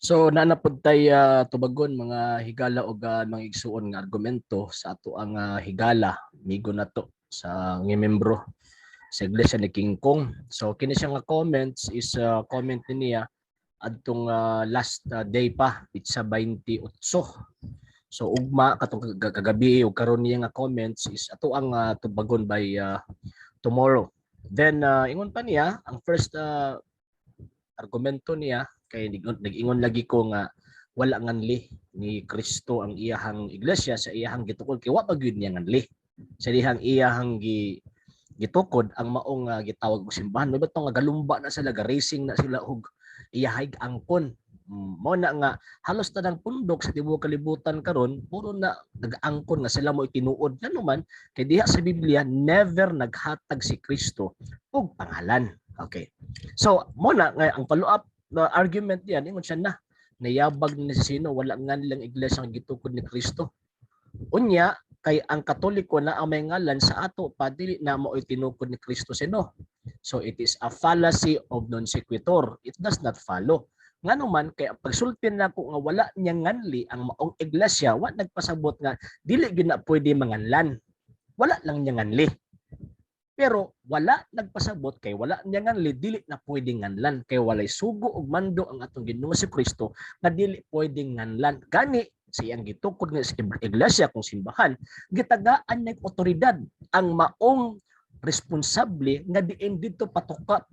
So nanapod tay tubagon mga higala o mga igsuon nga argumento sa ato ang higala migo na to sa nga membro sa Iglesia ni King Kong. So kini siya nga comments is comment niya adtong last day pa pitsa 28. So ugma katong kagabi o karon niya nga comments is ato ang tubagon by tomorrow. Then ingon pa niya ang first argumento niya kay nag-ingon lagi ko nga wala nganli ni Kristo ang iyahang iglesia sa iyahang gitukod kay wa pa gyud niya nganli sa iyahang gitukod ang maong gitawag og simbahan no bato nga galumba na sila racing na sila og iyahig angkon mo na nga halos tanang pundok sa tibuok kalibutan karon puro na nag-angkon nga sila mo itinuod ngano man kay diha sa Biblia never naghatag si Kristo og pangalan. Okay, so mo na nga ang follow up na argument yan ingon siya na nayabag ni sino wala nga nilang iglesia ang gitukod ni Kristo unya kay ang Katoliko na ang may ngalan sa ato pa dili na mao tinukod ni Kristo sino. So it is a fallacy of non sequitur. It does not follow. Ngano man kay pagsultin nako nga wala niya nganli ang maong iglesia wa nagpasabot nga dili gyud na pwede manganlan. Wala lang niya nganli. Pero wala nagpasabot kay wala niya nganli dili na pwede nganlan kay walay sugo ug mando ang atong Ginoo si Kristo nga dili pwede nganlan. Gani siyang gitukod nga sa iglesia kung simbahan gitagaan nig otoridad ang maong responsable nga diin didto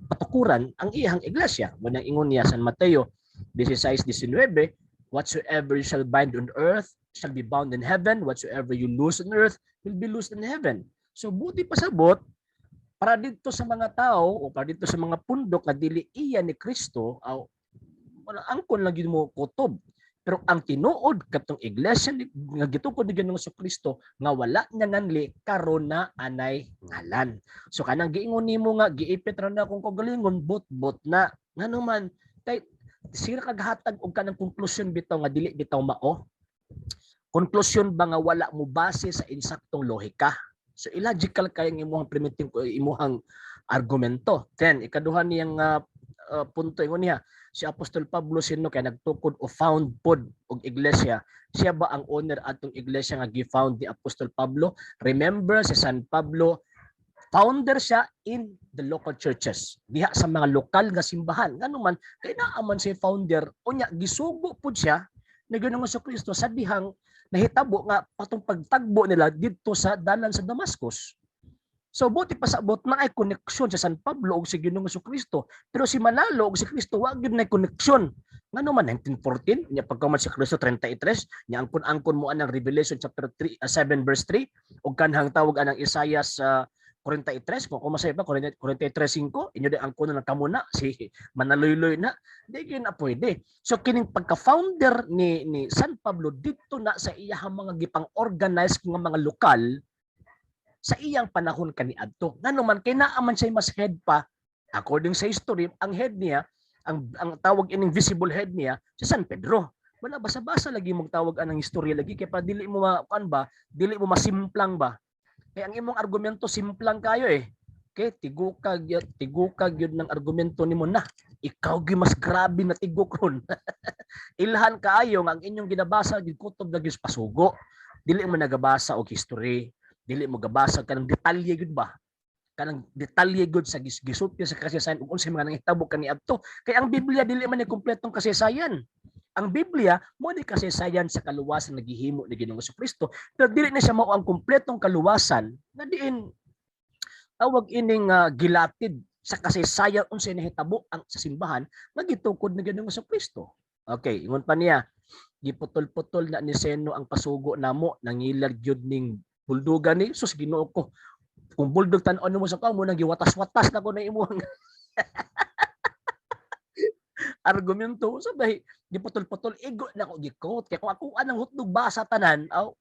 patukuran ang iyang iglesia. Mo nang ingon niya San Mateo 16:19, whatsoever you shall bind on earth shall be bound in heaven, whatsoever you loose on earth will be loosed in heaven. So buti pasabot para dito sa mga tao o para dito sa mga pundok na dili iya ni Kristo aw wala angkon lang gyud mo kutob. Pero ang tinuod katong iglesia nga gitukod ni Ginoong Kristo nga wala niya nganli karon na anay ngalan. So kanang giingon nimo nga giipit ra na akong kagalingon bot na ngano man kay sira kaghatag og kanang konklusyon bitaw nga dili bitaw mao. Konklusyon ba nga wala mo base sa insaktong lohika. So illogical kay ang imong primitive imong argumento. Then ikaduha niyang punto ingon niya si Apostol Pablo sino kay nagtukod o found pod og iglesia. Siya ba ang owner atong iglesia nga gi-found ni Apostol Pablo? Remember si San Pablo founder siya in the local churches. Diha sa mga lokal nga simbahan. Ngano man kay naa man si founder unya gisugo pud siya ni Ginoong Kristo sa dihang nahitabo nga patong pagtagbo nila didto sa dalan sa Damascus. So buti pasabot na ay koneksyon sa San Pablo ug si Ginoong Kristo, pero si Manalo ug si Kristo wa gyud nay koneksyon. Ngano man 1914 nya pagkaman si Kristo 33 nya angkon mo anang Revelation chapter 7 verse 3 ug kanhang tawag anang Isaiah sa 43 kung masay pa 43:5 inyo di angkon na kamuna si Manaloy-loy na di gyud na pwede. So kining pagka-founder ni San Pablo dito na sa iyang mga gipang-organize nga mga lokal sa iyang panahon kaniadto. Ngano man kay naa man siya mas head pa according sa history ang head niya ang tawag ining visible head niya si San Pedro. Wala basa-basa lagi mong tawag anang istorya lagi kay pa dili mo kuan ba dili mo masimplang ba. Kaya ang imong argumento simplang kayo eh. Okay, tigukag yun ng argumento nimo na. Ikaw gyud mas grabe na tigok ron. Ilhan kaayo nga ang inyong ginabasa gyud kutob lagi pasugo. Dili mo nagabasa og history, dili mo gabasa kanang detalye gyud ba? Kanang detalye gyud sa gisupya sa kasaysayan ug unsay mga nangitabo kaniadto. Kay ang Biblia dili man ni kompletong kasaysayan. Ang Biblia mo ni kasaysayan sa kaluwasan naghihimo ni Ginoong Kristo, pero dili na siya mao ang kompletong kaluwasan na diin tawag ining gilatid sa kasaysayan unsay nahitabo ang sa simbahan nga gitukod ni Ginoong Kristo. Okay, ingon pa niya, giputol-putol na ni Seno ang pasugo namo nangilag gyud ning buldugan ni sus Ginoo ko. Kung buldog tan-on mo sa kamo nang giwatas-watas na ko na imong argumento sabay giputol-putol igo na ko gikot kay kung ako anang hutdog basa tanan aw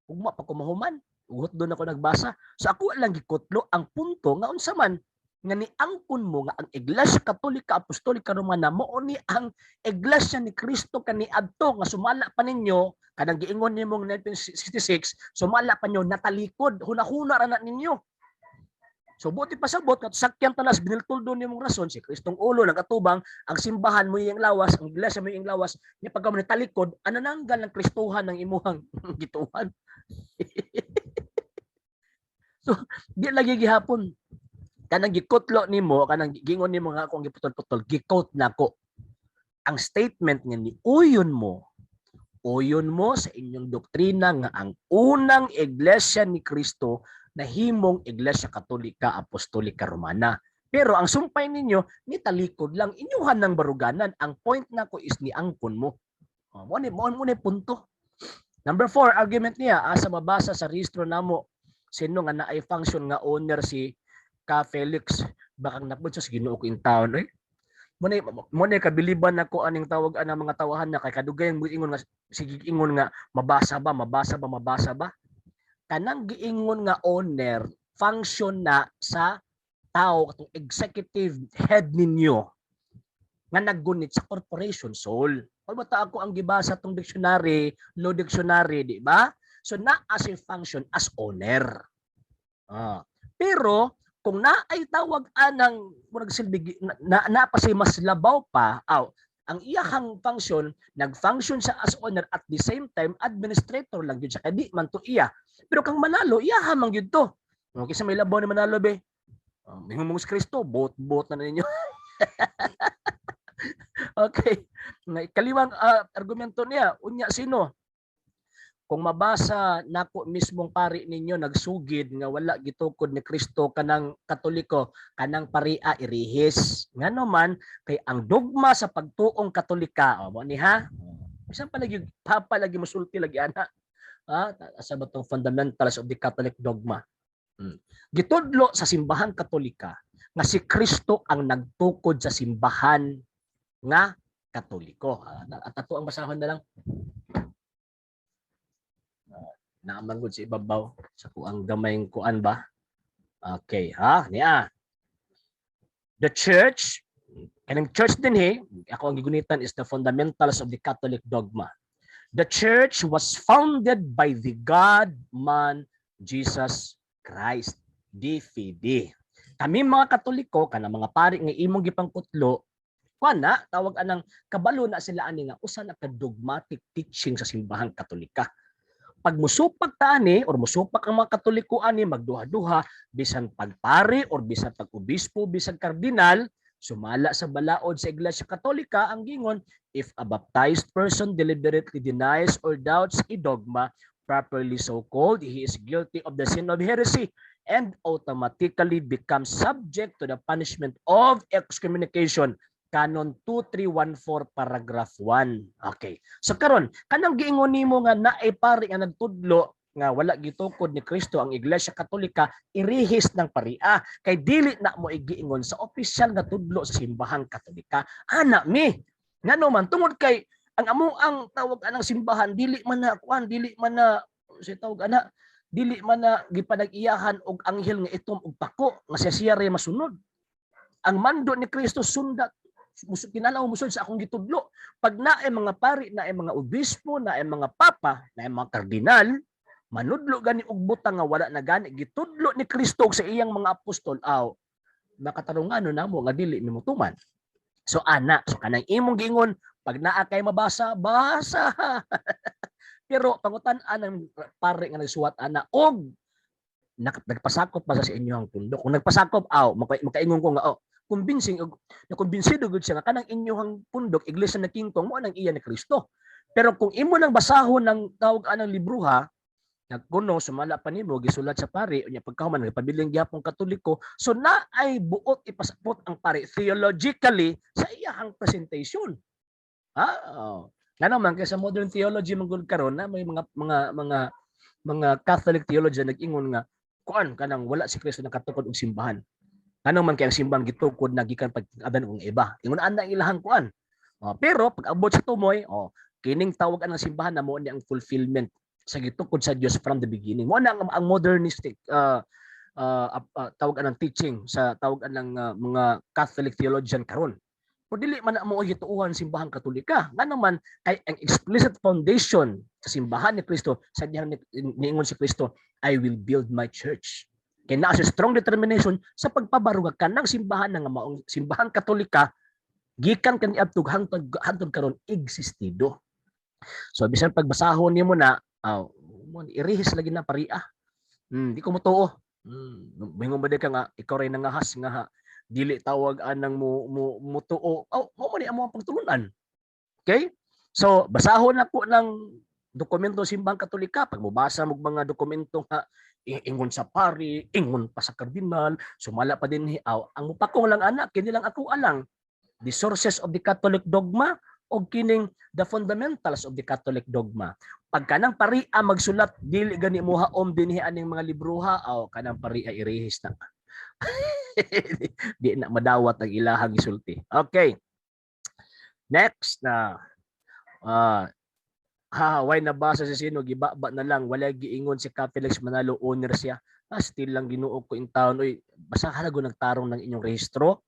ugma pa ko mahuman hutdog na ko nagbasa so ako lang gikotlo ang punto nga unsa man nga niangkon mo nga ang Iglesia Katolika Apostolika Romana mao ni ang Iglesia ni Kristo kaniadto nga sumala pa ninyo kanang giingon nimong 1966 sumala pa nyo natalikod hunahuna ra na ninyo So buti pasabot kat sakyan tanas biniltuldo nimong rason si Kristong ulo nagatubang ang simbahan mo yung lawas, ang iglesia mo yung lawas, ni pagka mo talikod, anananggal ng Kristohan ng imuhang gituhan. So di lagi gihapon kanang gikutlo nimo, kanang gingon nimo nga akong giputol-putol, gikot nako. Ang statement nga ni uyon mo sa inyong doktrina nga ang unang iglesia ni Kristo nahimong iglesia katolika apostolika romana. Pero ang sumpay ninyo, ni talikod lang inyuhan ng baruganan. Ang point nako is ni angkon mo. Mo ni punto. Number 4, argument niya asa mabasa sa rehistro namo sino nga naay function nga owner si Ka Felix bakang napud sa Ginoo ko in town Muna kabiliban nako aning tawag ana mga tawahan na kay kadugay ang ingon nga sige ingon nga mabasa ba kanang giingon nga owner function na sa tao katong executive head ninyo nga naggunit sa corporation soul. Kung bata ako ang gibasa tong dictionary, law dictionary, di ba? So na as a function as owner. Pero kung naay tawag anang murag silbi na pa si mas labaw pa ang iyahang function nag-function siya as owner at the same time administrator lang gyud siya kay di man to iya pero kang manalo iyaha man gyud to okay sa may labaw ni manalo be mingon mo si Kristo bot na ninyo. Okay kaliwang argumento niya unya sino kung mabasa nako mismong pari ninyo nagsugid nga wala gitukod ni Kristo kanang Katoliko kanang paria irihis ngano man kay ang dogma sa pagtuong Katolika mo ni ha bisan palagi musulti lagi ana asa ba tong fundamentals of the Catholic dogma gitudlo sa simbahan Katolika nga si Kristo ang nagtukod sa simbahan nga Katoliko at ato ang basahon na lang naamangod sa ibabaw sa kuang gamayng kuan ba okay niya the church kanang church din ako ang gigunitan is the fundamentals of the Catholic dogma. The church was founded by the God man Jesus Christ DFD. Kami mga Katoliko kanang mga pari nga imong gipangkutlo kuana tawag anang kabalo na sila ani nga usa na ka dogmatic teaching sa simbahang Katolika. Pag musupak ta ani or musupak ang mga Katoliko ani magduha-duha bisan pagpari or bisan pag-obispo bisan kardinal sumala sa balaod sa Iglesia Katolika ang gingon if a baptized person deliberately denies or doubts a dogma properly so called he is guilty of the sin of heresy and automatically becomes subject to the punishment of excommunication. Canon 2314 paragraph 1. Okay. So karon kanang giingon nimo nga naay pari nga nagtudlo nga wala gitukod ni Kristo ang Iglesia Katolika irihis ng paria kay dili na mo igiingon sa opisyal nga tudlo sa simbahang Katolika. Ana mi ngano man tungod kay ang amo ang tawag anang simbahan dili man na dili man na gipanag-iyahan og anghel nga itom og pako nga siya masunod. Ang mando ni Kristo sundat kinalaw musod sa akong gitudlo. Pag naay mga pari, naay mga obispo, naay mga papa, naay mga kardinal, manudlo gani og butang nga wala na gani gitudlo ni Kristo sa iyang mga apostol makatarungan namo nga dili mimutuman. So kanang imong giingon pag naa kay mabasa, basa. Pero pangutan-an ng pari nga nagsuwat ana og nagpasakop pa sa inyong pundok. Kung nagpasakop makaingon ko nga nakumbinsido gud siya nga kanang inyong pundok iglesia na kingkong mo nang iya ni Kristo. Pero kung imo nang basahon ng tawag anang libro nagkuno sumala pa nimo gisulat sa pari unya pagkahuman nagpabiling gyapon Katoliko so na ay buot ipasapot ang pari theologically sa iyang presentation. Ngano man kay sa modern theology mangud karon na may mga Catholic theologian nag-ingon nga kuan kanang wala si Kristo nakatukod og simbahan. Ano man kay ang simbang gitukod na gikan pag-adan og iba. Ingon ana ilahang kuan. Pero pag abot sa tumoy, kining tawag ang simbahan na mo ni ang fulfillment sa gitukod sa Dios from the beginning. Mo na ang modernistic tawag anang teaching sa tawag anang mga Catholic theologian karon. Kung dili man mo gituuhan simbahang Katolika, ngano man kay ang explicit foundation sa simbahan ni Kristo sa diha niingon si Kristo, I will build my church. Kaya naa siya strong determination sa pagpabarugag ka ng simbahan nga maong simbahan Katolika gikan kaniadtog hangtod karon existido. So bisan pagbasahon nimo na irihis lagi na paria. Di ko motuo. Mingon ba ka nga ikaw ray nangahas nga dili tawag anang mutuo. Mo man ni amo ang pagtulunan. Okay? So basahon na po ng dokumento simbahang Katolika. Pag mubasa mo mga dokumento nga ingon sa pari, ingon pa sa kardinal, sumala pa din ang mupakong lang anak, kini lang ako alang. The sources of the Catholic dogma o kining the fundamentals of the Catholic dogma. Pag kanang paria magsulat, dili gani moha dinhi aning mga libruha, kanang paria irehis na. Di na madawat ang ilahang isulti. Okay. Next na why nabasa si sino gibaba na lang wala giingon si Felix Manalo owner siya. Still lang Ginoo ko in town oy basa halago nagtarong ng inyong rehistro.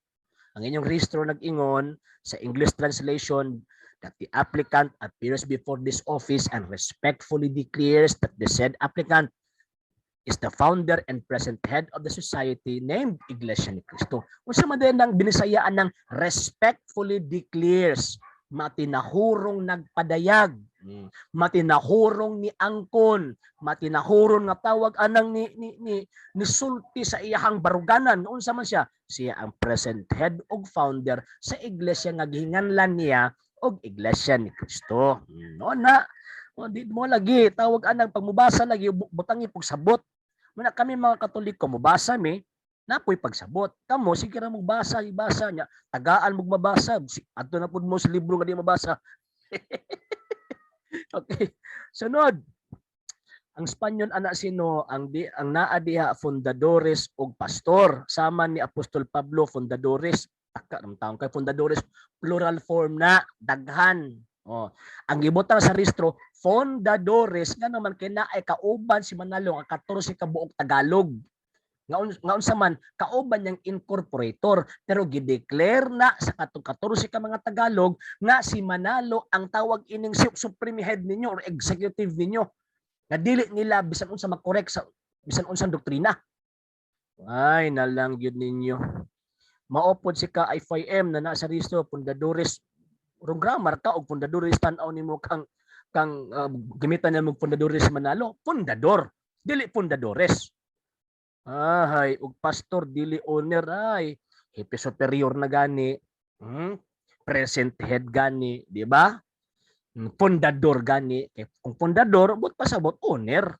Ang inyong rehistro nag-ingon sa English translation that the applicant appears before this office and respectfully declares that the said applicant is the founder and present head of the society named Iglesia ni Cristo. Unsa man din ang binisayaan ng respectfully declares, matinahurong nagpadayag, matinahurong ni angkon, matinahurong nga tawag anang ni sulti sa iyahang baruganan. Unsa man siya? Siya ang present head og founder sa iglesia nga gihinganlan niya og Iglesia ni Cristo. No na. Di mo lagi tawag anang pagmubasa lagi butangi pug sabot. Muna kami mga Katoliko mubasa mi napoy pagsabot. Kamo sige ra magbasa, ibasa niya. Tagaan mo mabasa. Adto na pud mo sa libro nga di mabasa. Okay. Sunod. Ang Espanyol ana sino ang naa diha fundadores ug pastor sama ni Apostol Pablo fundadores taka ng taong kay fundadores plural form na daghan. Ang gibutang sa rehistro fundadores nga naman kay naay kauban si Manalo ang 14 ka buok Tagalog. Ngaon sa man kauban yang incorporator pero gideclare na sa katong 14 ka mga Tagalog nga si Manalo ang tawag ining supreme head ninyo or executive ninyo. Nga dili nila bisan unsa mag-correct sa bisan unsang doktrina. Ay nalang gyud ninyo. Maopod si ka IFM na nasa rehistro fundadores urong grammar ka og fundadores tan-aw nimo kang gamitan nimo fundadores Manalo, fundador, dili fundadores. Ay og pastor dili owner ay hepe superior na gani. Present head gani, di ba? Fundador gani. Kung fundador, but pasabot owner.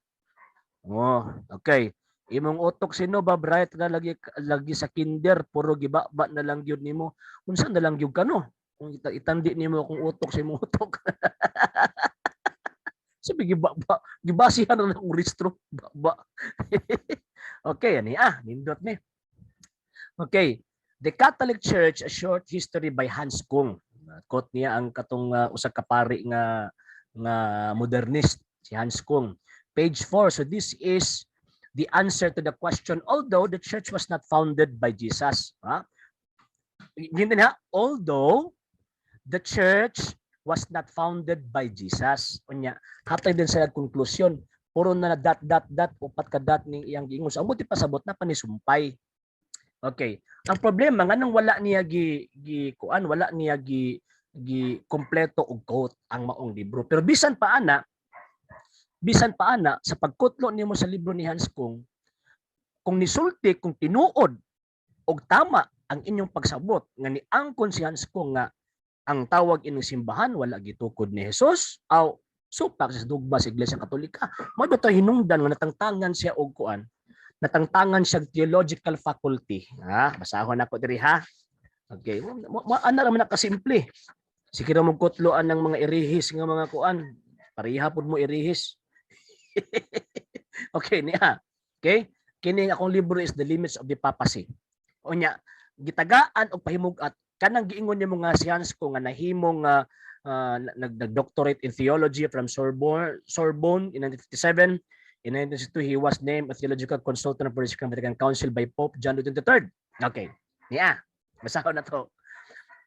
Okay. Imong utok sino ba bright nga lagi sa kinder puro gibaba na lang gyud nimo. Unsa na lang gyud kano? Kung itandi nimo kung utok sa imong utok. Sabi gibasihan na ng rehistro. Baba. Okay, ani nindot ni. Okay. The Catholic Church, A Short History by Hans Kung. Quote niya ang katong usa ka pari nga modernist si Hans Kung. Page 4. So this is the answer to the question although the church was not founded by Jesus. Although the church was not founded by Jesus. Unya, hatay din sa konklusyon. Puro na dot upat ka dot ning iyang giingon. Ang buti pasabot na panisumpay. Okay. Ang problema nga nang wala niya wala niya kompleto og quote ang maong libro. Pero bisan pa ana sa pagkutlo nimo sa libro ni Hans Kung nisulti kung tinuod og tama ang inyong pagsabot nga ni angkon si Hans Kung nga ang tawag ining simbahan wala gitukod ni Jesus aw supak sa dogma sa Iglesia Katolika. Mao to hinungdan nga natangtangan siya og kuan. Natangtangan siya theological faculty. Basahon ako diri ha. Okay, ana ra man nakasimple. Sige ra mo kutloan ng mga irihis nga mga kuan. Pareha pud mo irihis. Okay niya. Okay? Kini akong libro is The Limits of the Papacy. Unya, gitagaan og pahimugat kanang giingon niya mga si Hans Kung nga nahimong nag-doctorate in theology from Sorbonne in 1957. In 1962, he was named a theological consultant for the Vatican Council by Pope John XXIII. Okay. Niya. Basahon na to.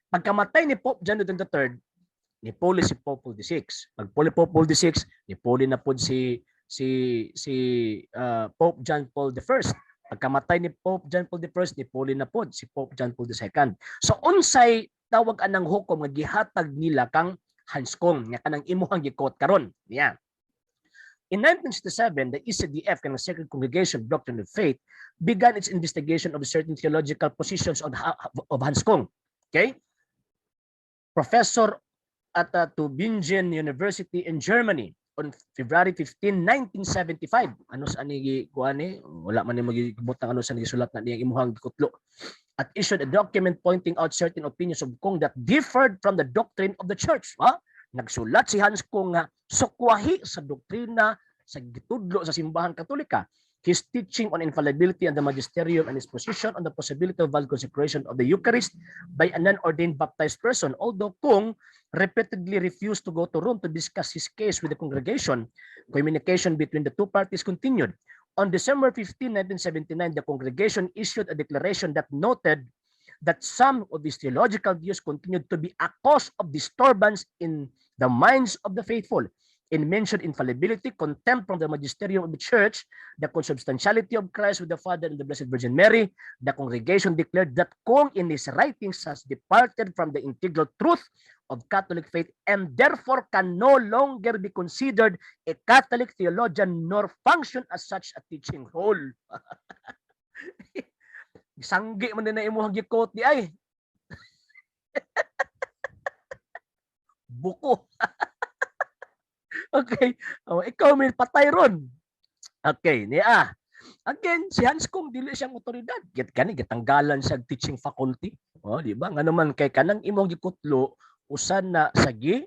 Pagkamatay ni Pope John XXIII, nipuli si Pope Paul VI. Pagpuli Pope Paul VI, nipuli na po si Pope John Paul I. Pagkamatay ni Pope John Paul I, ni Pauli na pod si Pope John Paul II. So unsay tawag anang hukom nga gihatag nila kang Hanskong nga kanang imuhang gikot karon niya. In 1967, the ECDF, kanang Sacred Congregation of Doctrine of Faith, began its investigation of certain theological positions of Hanskong. Okay? Professor at Tübingen University in Germany on February 15, 1975. Ano sa ani kuani? Wala man ni magibutang ano sa gisulat na niyang imuhang gikutlo. At issued a document pointing out certain opinions of Kong that differed from the doctrine of the church. Nagsulat si Hans Kung nga sukwahi sa doktrina sa gitudlo sa simbahan Katolika. His teaching on infallibility and the magisterium and his position on the possibility of valid consecration of the Eucharist by a non-ordained baptized person. Although Kung repeatedly refused to go to Rome to discuss his case with the congregation, communication between the two parties continued. On December 15, 1979, the congregation issued a declaration that noted that some of his theological views continued to be a cause of disturbance in the minds of the faithful. In mentioned infallibility, contempt from the magisterium of the church, the consubstantiality of Christ with the Father and the Blessed Virgin Mary, the congregation declared that Kong in his writings has departed from the integral truth of Catholic faith and therefore can no longer be considered a Catholic theologian nor function as such a teaching role. Sanggi man din na imuhang gikot di ay. Buko. Okay. Ikaw may patay ron. Okay. Niya. Again, si Hans Kung dili siyang otoridad. Gitanggalan sa teaching faculty. Di ba? Nga naman kay kanang imong gikutlo usan na sagi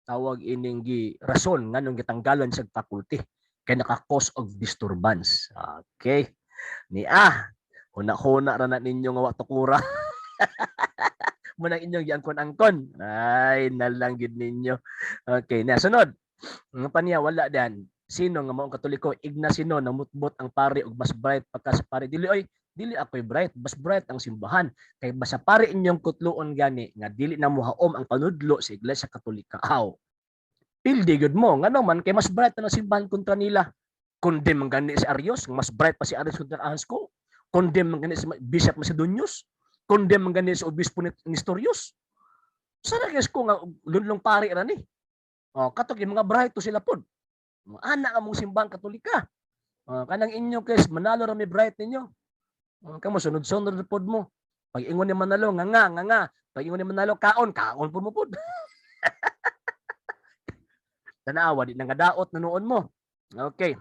tawag ining rason nganong gitanggalan sa faculty kay naka-cause of disturbance. Okay. Niya. Huna-huna ra na ninyo nga watukura. Muna inyong giangkon-angkon. Ay, nalanggid ninyo. Okay, na sunod. Ang paniya, wala dan. Sino nga maong Katoliko? Ignacio, namutbot ang pari og mas bright pagka sa pari. Dili ako'y bright. Mas bright ang simbahan. Kay basa pari inyong kutloon gani, nga dili na muhaom ang panudlo sa Iglesia Katolika. Aw. Pildi good mo. Nga naman, kay mas bright na simbahan kontra nila. Condemn ang gani si Arios. Mas bright pa si Arios kontra Hanskong. Condemn ang gani si Bishop Macedonius. Condemn ang ganyan sa obispo ni Nestorius. Sana guys ko nga lunlong pari ra ni. Katok yung mga bright to sila pod. Anak among simbang Katolika. Kanang inyo guys manalo ra mi bright ninyo. Kamo sunod-sunod pod mo. Pag ingon ni manalo nga. Pag ingon ni manalo kaon pod mo pod. Tanawa di nga daot na noon mo. Okay.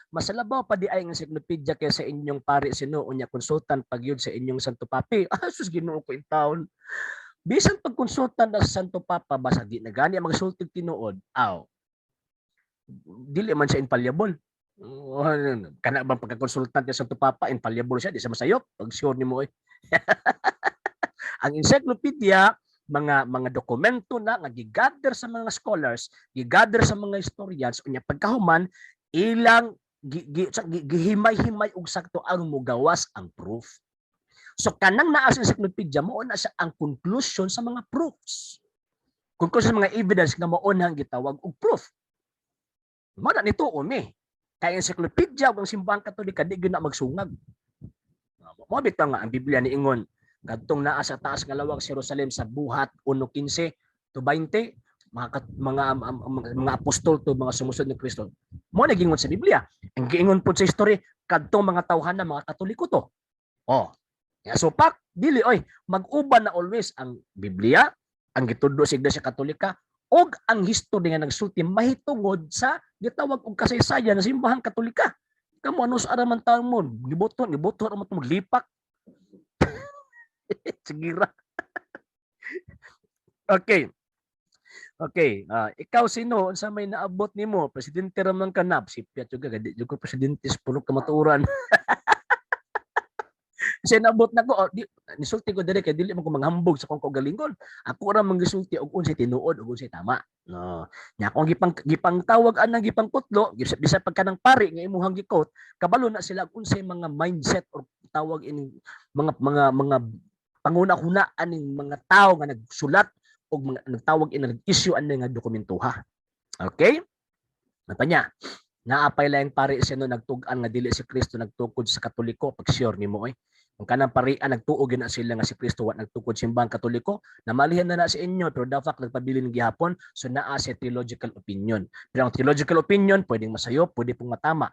Masalabaw pa di ay ng encyclopedia kaya sa inyong pari sino unya konsultan pagyud sa inyong Santo Papi. Sus Ginoo ko in town. Bisan pagkonsultan na sa Santo Papa basta di na gani magsultig tinuod. Dili man siya infallible. Kana bang pagkakonsultan sa Santo Papa infallible siya di sa masayop pag sure nimo eh. Ang encyclopedia mga dokumento na nga gigather sa mga scholars, gigather sa mga historians unya pagkahuman ilang gihimay-himay og sakto aron mo gawas ang proof. So kanang naa sa encyclopedia mao na siya ang conclusion sa mga proofs. Conclusion sa mga evidence nga mao nang gitawag og proof. Mao na nito umi. Kay encyclopedia ug ang simbahang Katolika di gyud na magsungag. Mao bitaw nga ang Biblia niingon kadtong naa sa taas nga lawag sa Jerusalem sa buhat 1:15 to 20 mga apostol to mga sumusunod ni Kristo. Mo nagingon sa Biblia. Ang giingon po sa history kadtong mga tawhan na mga Katoliko to. So pak dili mag-uban na always ang Biblia, ang gitudlo sa Iglesia Katolika og ang history nga nagsulti mahitungod sa gitawag og kasaysayan sa simbahang Katolika. Kamo ano sa araman taon mo, gibuton ra mo maglipak. Sigira. Okay, ikaw sino unsa may naabot nimo? Presidente ra man kanap, si Piat juga gadi juga presidente pulo ka matuuran. Kasi naabot nako nisulti ko diri kay dili man ko manghambog sa kong kaugalingon. Ako ra manggisulti og unsay tinuod ug unsay tama. No. Nya kung gipang tawag anang gipang kutlo, bisa pagka nang pari nga imuhang gikot, kabalo na sila unsay mga mindset or tawag ini mga panguna-hunaan ning mga tawo nga nagsulat o nagtawag in nag-issue ano nga dokumentuha. Okay? Napanya. Naapay lang pari sino nagtug-an nga dili si Kristo nagtukod sa Katoliko, pag sure nimo kung kanang parian nagtuog na sila nga si Kristo wa nagtukod simbang Katoliko, namalihan na sa inyo pero the fact nagpabilin gihapon, so naa si theological opinion. Pero ang theological opinion pwedeng masayo, pwede pong matama.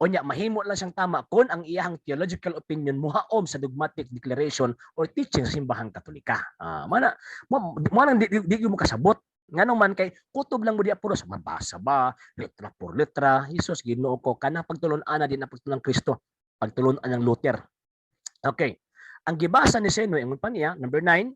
Onya mahimo lang siyang tama kung ang iyang theological opinion muhaom sa dogmatic declaration or teaching sa simbahang Katolika. Mana mo nang di mo kasabot. Nganong man kay kutob lang mo di apuro sa mabasa ba, letra por letra, Hesus Ginoo ko kana pagtulon-ana din ang pagtulon ng Kristo, pagtulon-an ng Luther. Okay. Ang gibasa ni Seno ingon pa niya, number 9,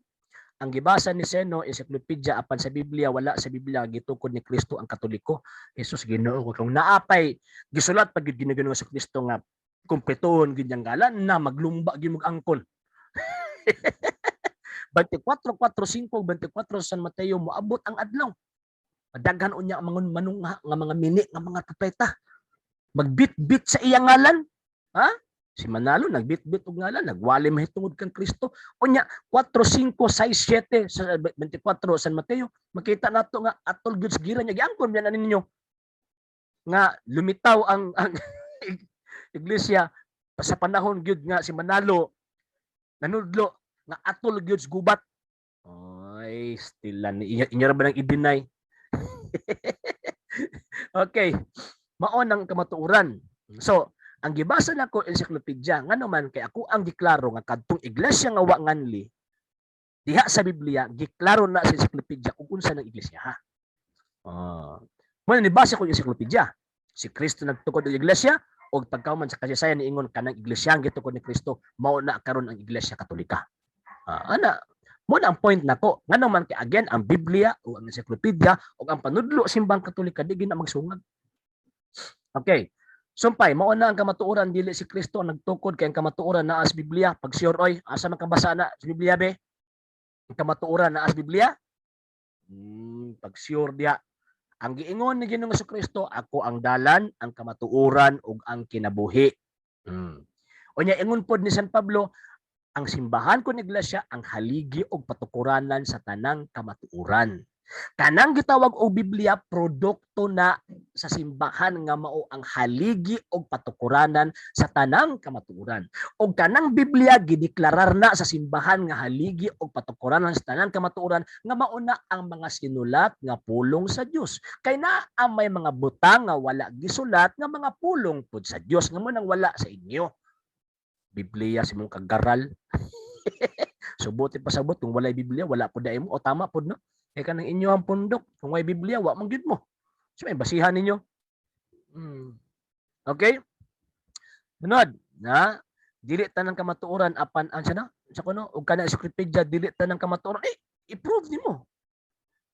ang gibasa ni Seno encyclopedia apan sa Biblia wala sa Biblia gitukod ni Kristo ang Katoliko. Hesus Ginoo ko kung naapay gisulat pag Ginoo sa Kristo nga kumpletuhon gid yang ngalan na maglumba gyud mog angkon. 24:4-5, 24 San Mateo moabot ang adlaw. Daghan unya ang mga manungha nga mga mini nga mga propeta. Magbit-bit sa iyang ngalan. Ha? Si Manalo nagbit-bit og ngalan, nagwali mahitungod kang Kristo. Unya 4, 5, 6, 7 sa 24 San Mateo, makita nato nga atol gyud giran niya giangkon yan ninyo nga lumitaw ang iglesia sa panahon gyud nga si Manalo nanudlo nga atol gyud gubat. Ay, still inyo ra ba nang i-deny? Okay. Mao nang kamatuoran. So, ang gibasa nako encyclopedia ngano man kay ako ang giklaro nga kadtong iglesia nga wa nganli diha sa Biblia giklaro na sa encyclopedia kung unsa ng iglesia ha. Mo ni basa ko encyclopedia. Si Kristo nagtukod og iglesia og pagkauman sa kasaysayan niingon kanang iglesia ang gitukod ni Kristo mao na karon ang iglesia Katolika. Ana mo na ang point nako ngano man kay again ang Biblia o ang encyclopedia o ang panudlo simbang Katolika di gina magsungad. Okay. Sumpay, mao na ang kamatuoran dili si Kristo nagtukod kay ang kamatuoran naa sa Biblia. Pag sure oy, asa man kabasa na sa Biblia be? Ang kamatuoran naa sa Biblia? Pag sure diha. Ang giingon ni Ginoong Kristo, ako ang dalan, ang kamatuoran ug ang kinabuhi. Unya ingon pod ni San Pablo, ang simbahan kon iglesia ang haligi og patukuranan sa tanang kamatuoran. Kanang gitawag og Biblia produkto na sa simbahan nga mao ang haligi og patukuranan sa tanang kamatuoran. Og kanang Biblia gideklarar na sa simbahan nga haligi og patukuranan sa tanang kamatuoran nga mao na ang mga sinulat nga pulong sa Dios. Kay naa may mga butang nga wala gisulat nga mga pulong pud sa Dios nga mo nang wala sa inyo. Biblia si mong kagaral. Subuti pasabot kung walay Biblia wala pud daay mo o tama pud no. Eh kanang inyo ang pundok, kung may Biblia, wa man gyud mo. So may basihan ninyo. Okay? Sunod, na dili tanang kamatuoran apan ang sana sa kuno ug kana encyclopedia dili tanang kamatuoran i-prove nimo.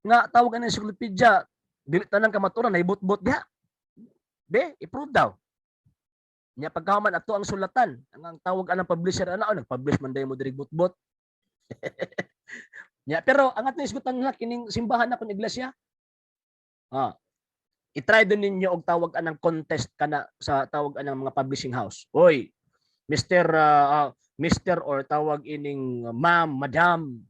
Nga tawag ang encyclopedia dili tanang kamatuoran naibot-bot diha. Be, i-prove daw. Nya pagkahuman ato ang sulatan, ang tawag anang publisher ana nag-publish man day mo diri bot-bot. Yeah, pero ang ating isgutan na kining simbahan na kun iglesia. I-try din ninyo og tawag anang contest kana sa tawag anang mga publishing house. Oy, Mr. or tawag ining ma'am, madam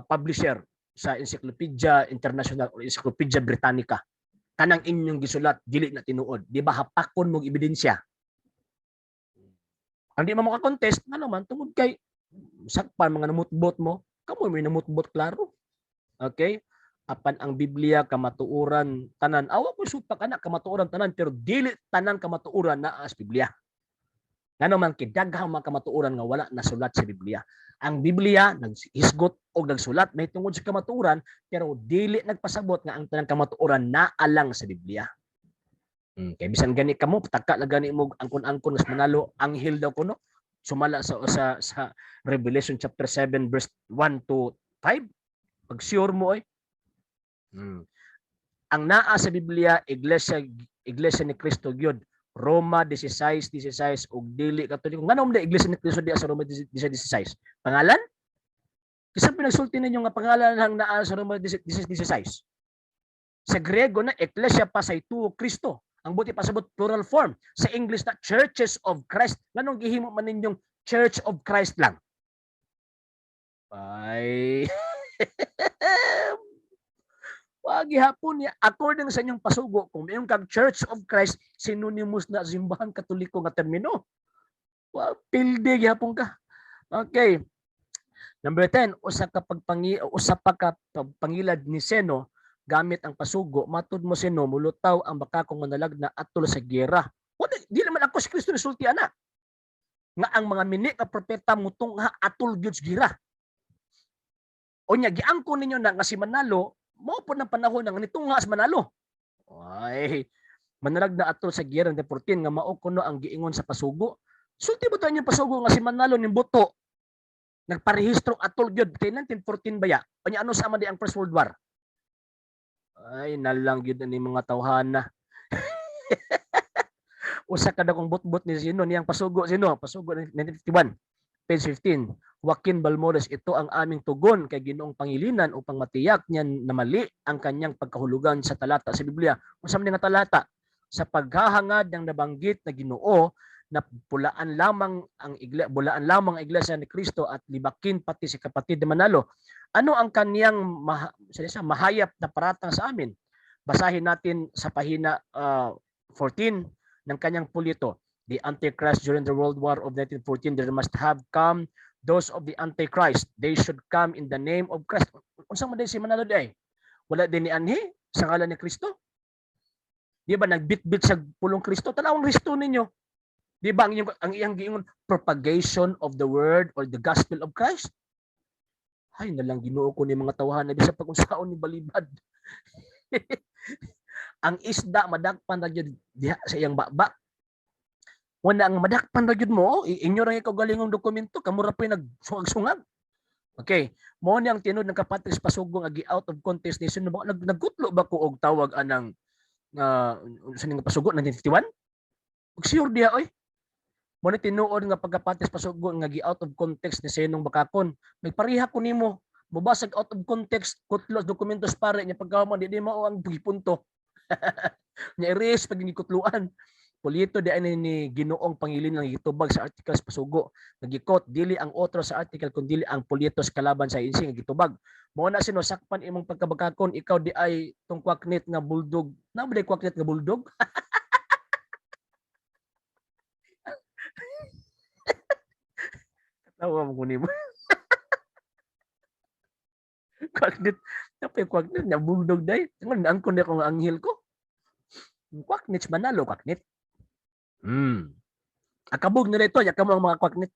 publisher sa Encyclopedia International or Encyclopedia Britannica. Kanang inyong gisulat dili na tinuod. Di ba hapakon mong ebidensya? Ang di mo maka-contest, ano man tungod kay sakpan mga namutbot mo. Kamu may namutbot klaro. Okay? Apan ang Biblia kamatuoran tanan. Awa ko supak anak kamatuoran tanan pero dili tanan kamatuoran naa sa Biblia. Ngano man kidaghang mga kamatuoran nga wala nasulat sa Biblia. Ang Biblia naghisgot o nagsulat may tungod sa kamatuoran pero dili nagpasabot nga ang tanang kamatuoran naa lang sa Biblia. Kay bisan gani kamo pataka na gani mo angkon-angkon mas manalo anghel daw kuno. Sumala sa Revelation chapter 7 verse 1 to 5. Pag sure mo ang naa sa Biblia iglesia ni Kristo gyud. Roma 16:16 ug dili Katoliko. Ngano man iglesia ni Kristo diha sa Roma 16:16? Pangalan? Kisa pinagsulti ninyo nga pangalan hang naa sa Roma 16:16. Sa Griego na Ecclesia Pasaitu Kristo. Ang buti pasabot plural form. Sa English na Churches of Christ. Lanong gihimo man ninyong Church of Christ lang? Ay. Wa gihapon niya according sa inyong pasugo kung mayong kag Church of Christ synonymous na simbahan katoliko nga termino. Wa pilde gihapon ka. Okay. Number 10, usa pa ka pagpangilad ni Seno gamit ang pasugo, matud mo Seno mulutaw ang bakakong manalag na atol sa gera. Di naman ako si Kristo nisulti ana. Nga ang mga mini ka propeta mutong ha atol gyud sa gera. Unya giangko ninyo na nga si Manalo mao po ng panahon nga nitong nga si Manalo. Ay, manalag na atol sa gera ng 14 nga mao kuno ang giingon sa pasugo. Sulti mo tayo yung pasugo nga si Manalo ning buto nagparehistro atol gyud kay 1914 baya. Unya ano sa man di ang First World War? Ay nalang gyud ni mga tawhana. Usa ka dakong butbut ni sino niyang pasugo sino? Pasugo 1951. Page 15. Joaquin Balmores, ito ang aming tugon kay Ginoong Pangilinan upang matiyak niyan na mali ang kanyang pagkahulugan sa talata sa Biblia. Unsa man nga talata? Sa paghahangad ng nabanggit na Ginoo na bulaan lamang ang iglesia ni Kristo at libakin pati si kapatid na Manalo. Ano ang kaniyang mahayap na paratang sa amin? Basahin natin sa pahina 14 ng kanyang pulito. The Antichrist during the World War of 1914, there must have come those of the Antichrist. They should come in the name of Christ. Unsa man din si Manalo day? Wala din ni anhi sa ngalan ni Kristo? Di ba nagbitbit sa pulong Kristo? Tanawang Kristo ninyo. Di ba ang iyang giingon propagation of the word or the gospel of Christ? Ay nalang Ginoo ko ni mga tawhan na sa pag-unsaon ni balibad. Ang isda madakpan ra gyud diha sa iyang baba. Wala ang madakpan ra gyud mo, inyo ra ikaw galingong dokumento, kamo ra pay nagsungag-sungag. Okay, mo ni ang tinud ng kapatid sa pasugong agi out of context ni sino ba nagkutlo ba ko og tawag anang sa ning pasugo 1951? Ug sure diha oy. Mo ni tinuod nga pagkapatis pasugo nga gi out of context ni Senong Bakakon. May pariha ko nimo, mobasag out of context kutlos dokumentos pare nya pagkaman di mao ang punto. Nya erase pag gikutluan. Polito di ani ni Ginoong Pangilinan nga gitubag sa article sa pasugo. Nagikot dili ang otro sa article kun dili ang politos kalaban sa insi nga gitubag. Mao na sino sakpan imong pagkabakakon ikaw di ay tong kwaknit nga bulldog. Namo di kwaknit nga bulldog? Tawa mo kunin mo. Kwaknit. Tapos kwaknit niya, bulldog day. Ngayon, angkon niya kung anghel ko. Kwaknit, Manalo, kwaknit. Akabog nila ito, yakam ang mga kwaknit.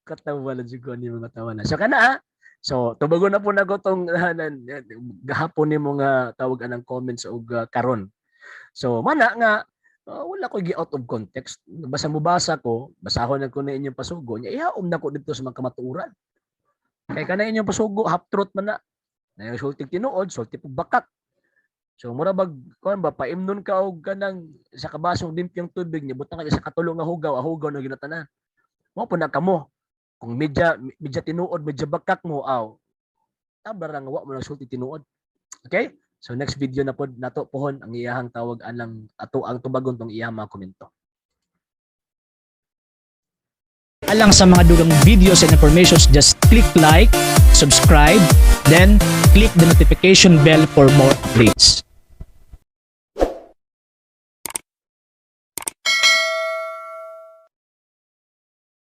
Katawa lang siguro ni mga tawa na. So, kana ha? So, tubago na po na ko itong gahapon ni mga tawag ng comments o karon. So, mana nga, wala ko gi out of context. Basta mubasa ko, basahon na ko na inyong pasugo niya, ihaom na ko dito sa mga kamatuuran. Kaya ka na inyong pasugo, half truth man na. Na yung sulting tinuod, sulti pagbakak. So mura bag kuan ba paimnon ka og kanang sa kabasong limpyang tubig niya butang ka sa katulong nga hugaw, hugaw na ginatanan. Mo po na kamo. Kung medya tinuod, medya bakak mo aw. Tabara nga wa mo na sulti tinuod. Okay? So next video na po nato pohon ang iyahang tawag anang ato ang tubagon tong iyang mga komento. Alang sa mga dugang videos and informations, just click like, subscribe, then click the notification bell for more updates.